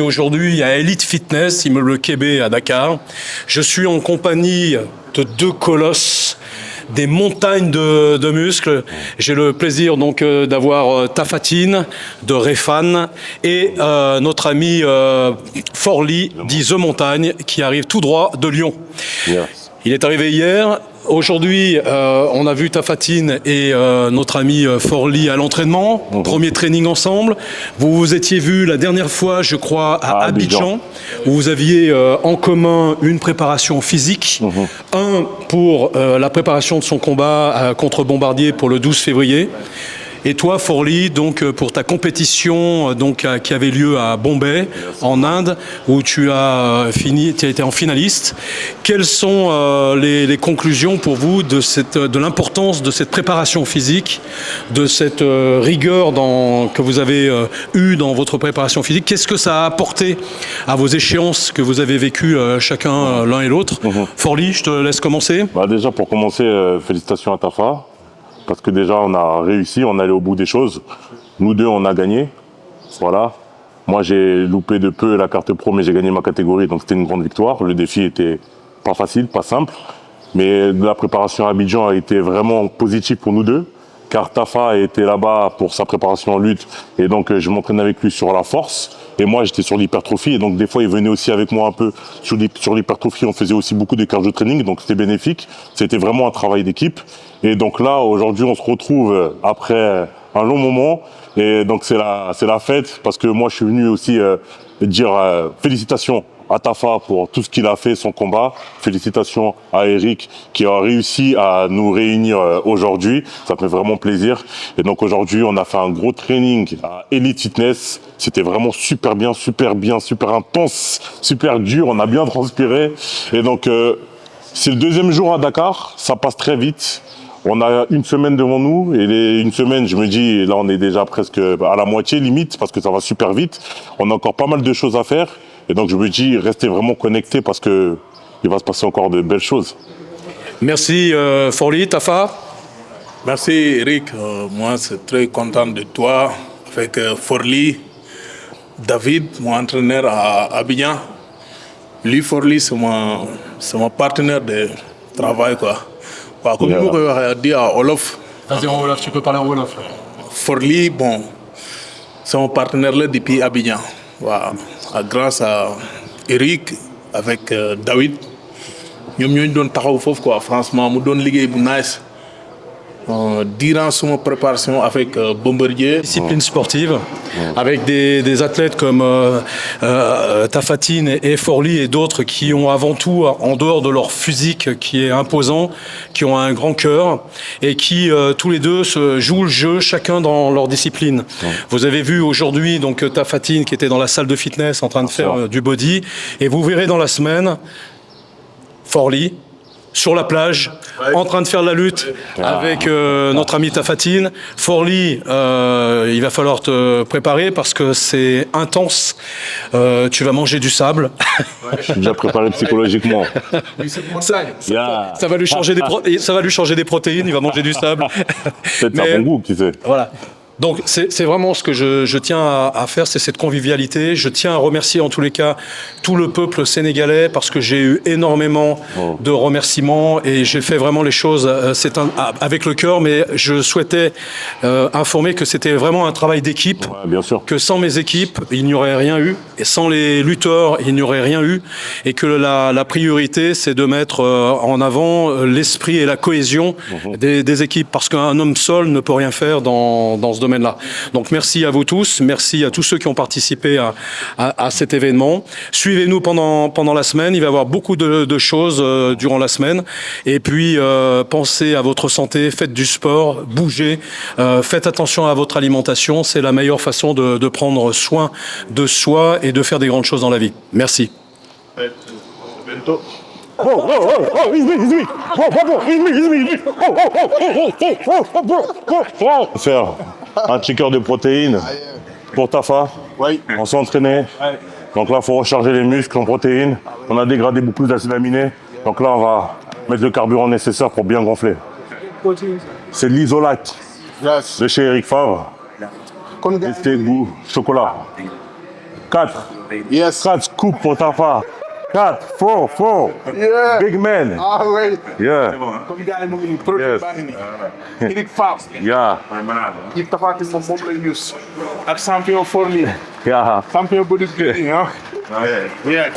aujourd'hui à Elite Fitness, immeuble Québec à Dakar. Je suis en compagnie de deux colosses, des montagnes de muscles. J'ai le plaisir donc d'avoir Tafatine de Refan et notre ami Forli dit The Montagne qui arrive tout droit de Lyon. Yes. Il est arrivé hier. Aujourd'hui, on a vu Tafatine et notre ami Forli à l'entraînement. Premier training ensemble. Vous vous étiez vus la dernière fois, je crois, à Abidjan, où vous aviez en commun une préparation physique. Un pour la préparation de son combat contre Bombardier pour le 12 février. Et toi, Forli, donc pour ta compétition qui avait lieu à Bombay, en Inde, où tu as été en finaliste. Quelles sont les conclusions pour vous de l'importance de cette préparation physique, de cette rigueur que vous avez eue dans votre préparation physique? Qu'est-ce que ça a apporté à vos échéances que vous avez vécues chacun l'un et l'autre? Forli, je te laisse commencer. Déjà, pour commencer, félicitations à Tafa. Parce que déjà, on a réussi, on est allé au bout des choses. Nous deux, on a gagné. Voilà. Moi, j'ai loupé de peu la carte pro, mais j'ai gagné ma catégorie, donc c'était une grande victoire. Le défi était pas facile, pas simple. Mais la préparation à Abidjan a été vraiment positive pour nous deux. Car Tafa était là-bas pour sa préparation en lutte. Et donc, je m'entraînais avec lui sur la force. Et moi, j'étais sur l'hypertrophie. Et donc, des fois, il venait aussi avec moi un peu sur l'hypertrophie. On faisait aussi beaucoup de cardio training. Donc, c'était bénéfique. C'était vraiment un travail d'équipe. Et donc là, aujourd'hui, on se retrouve après un long moment. Et donc, c'est la fête. Parce que moi, je suis venu aussi dire félicitations à Tafa pour tout ce qu'il a fait, son combat. Félicitations à Eric qui a réussi à nous réunir aujourd'hui. Ça me fait vraiment plaisir. Et donc aujourd'hui, on a fait un gros training à Elite Fitness. C'était vraiment super bien, super intense, super dur. On a bien transpiré. Et donc, c'est le deuxième jour à Dakar. Ça passe très vite. On a une semaine devant nous et une semaine, je me dis, là on est déjà presque à la moitié limite parce que ça va super vite. On a encore pas mal de choses à faire. Et donc je me dis, restez vraiment connectés parce qu'il va se passer encore de belles choses. Merci Forli, Tafa. Merci Eric, moi c'est très content de toi avec Forli, David, mon entraîneur à Abidjan. Lui Forli c'est mon partenaire de travail quoi. Comme je vous dis à Olof. Vas-y en Wolof, tu peux parler en Wolof. Forli, bon, c'est mon partenaire là depuis Abidjan. Voilà. Grâce à Eric avec David ñoom ñoo ñu doon taxaw foofu quoi franchement mu doon liggéey bu nice durant son préparation avec Bombardier. Discipline sportive, avec des athlètes comme Tafatine et Forli et d'autres qui ont avant tout, en dehors de leur physique qui est imposant, qui ont un grand cœur et qui tous les deux se jouent le jeu, chacun dans leur discipline. Vous avez vu aujourd'hui donc Tafatine qui était dans la salle de fitness en train de faire du body, et vous verrez dans la semaine Forli sur la plage, en train de faire la lutte avec notre ami Tafatine. Forli, il va falloir te préparer parce que c'est intense. Tu vas manger du sable. Je suis déjà préparé psychologiquement. Ça va lui changer des protéines, il va manger du sable. Peut-être un bon goût, qui sait. Voilà. Donc c'est vraiment ce que je tiens à faire, c'est cette convivialité. Je tiens à remercier en tous les cas tout le peuple sénégalais parce que j'ai eu énormément de remerciements et j'ai fait vraiment les choses avec le cœur, mais je souhaitais informer que c'était vraiment un travail d'équipe, bien sûr. Que sans mes équipes, il n'y aurait rien eu, et sans les lutteurs, il n'y aurait rien eu, et que la priorité, c'est de mettre en avant l'esprit et la cohésion des équipes, parce qu'un homme seul ne peut rien faire dans ce domaine-là. Donc merci à vous tous, merci à tous ceux qui ont participé à cet événement. Suivez-nous pendant la semaine, il va y avoir beaucoup de choses durant la semaine. Et puis pensez à votre santé, faites du sport, bougez, faites attention à votre alimentation, c'est la meilleure façon de prendre soin de soi et de faire des grandes choses dans la vie. Merci. Faire un shaker de protéines pour Tafa. Oui. On s'est entraîné. Donc là, il faut recharger les muscles en protéines. On a dégradé beaucoup d'acides aminés. Donc là, on va mettre le carburant nécessaire pour bien gonfler. C'est de l'isolate de chez Eric Favre. C'était goût chocolat. 4. Yes. 4 coupe pour Tafa. 4, 4. Yeah. Big man. Ah oui. Yeah. Comme gars yi mu ngi nii produit Yes. baa ngi nii. Eric Favre. Yeah. Kii Tapha Tine moom lay use. ak champion Forli. Yeah. champion bodybuilding ah. Yeah.